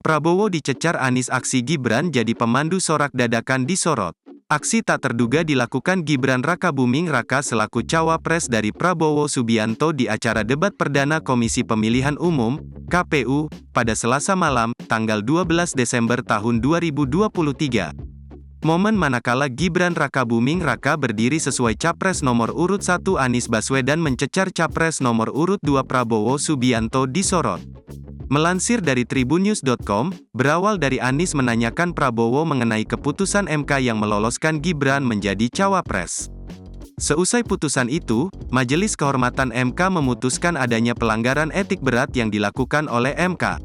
Prabowo dicecar Anies, aksi Gibran jadi pemandu sorak dadakan disorot. Aksi tak terduga dilakukan Gibran Rakabuming Raka selaku cawapres dari Prabowo Subianto di acara debat perdana Komisi Pemilihan Umum, KPU, pada Selasa malam, tanggal 12 Desember tahun 2023. Momen manakala Gibran Rakabuming Raka berdiri sesuai Capres nomor urut 1 Anies Baswedan mencecar Capres nomor urut 2 Prabowo Subianto disorot. Melansir dari tribunnews.com, berawal dari Anies menanyakan Prabowo mengenai keputusan MK yang meloloskan Gibran menjadi cawapres. Seusai putusan itu, Majelis Kehormatan MK memutuskan adanya pelanggaran etik berat yang dilakukan oleh MK.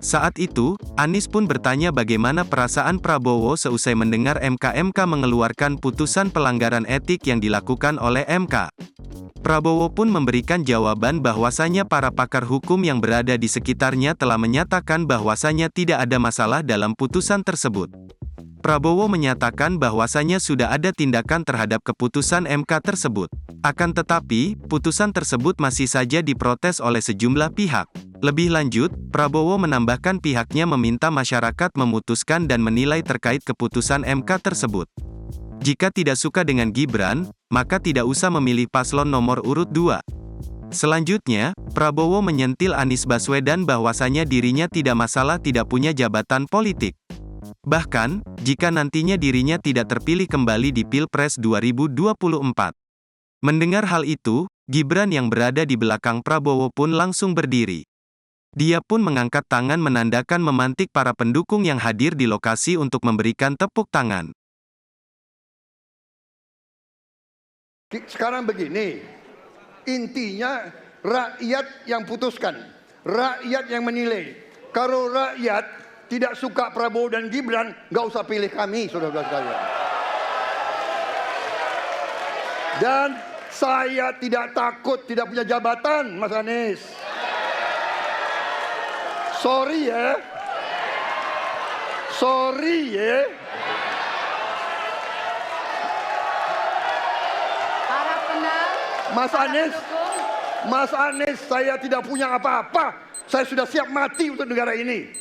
Saat itu, Anies pun bertanya bagaimana perasaan Prabowo seusai mendengar MK mengeluarkan putusan pelanggaran etik yang dilakukan oleh MK. Prabowo pun memberikan jawaban bahwasanya para pakar hukum yang berada di sekitarnya telah menyatakan bahwasanya tidak ada masalah dalam putusan tersebut. Prabowo menyatakan bahwasanya sudah ada tindakan terhadap keputusan MK tersebut. Akan tetapi, putusan tersebut masih saja diprotes oleh sejumlah pihak. Lebih lanjut, Prabowo menambahkan pihaknya meminta masyarakat memutuskan dan menilai terkait keputusan MK tersebut. Jika tidak suka dengan Gibran, maka tidak usah memilih paslon nomor urut 2. Selanjutnya, Prabowo menyentil Anies Baswedan bahwasanya dirinya tidak masalah tidak punya jabatan politik. Bahkan, jika nantinya dirinya tidak terpilih kembali di Pilpres 2024. Mendengar hal itu, Gibran yang berada di belakang Prabowo pun langsung berdiri. Dia pun mengangkat tangan menandakan memantik para pendukung yang hadir di lokasi untuk memberikan tepuk tangan. Sekarang begini, intinya rakyat yang putuskan, rakyat yang menilai. Kalau rakyat tidak suka Prabowo dan Gibran, nggak usah pilih kami, saudara-saudara sekalian. Dan saya tidak takut tidak punya jabatan, Mas Anies. Sorry ya. Sorry ya. Mas Anies, saya tidak punya apa-apa. Saya sudah siap mati untuk negara ini.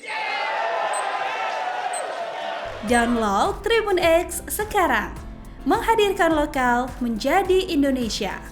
Download Tribun X sekarang. Menghadirkan lokal menjadi Indonesia.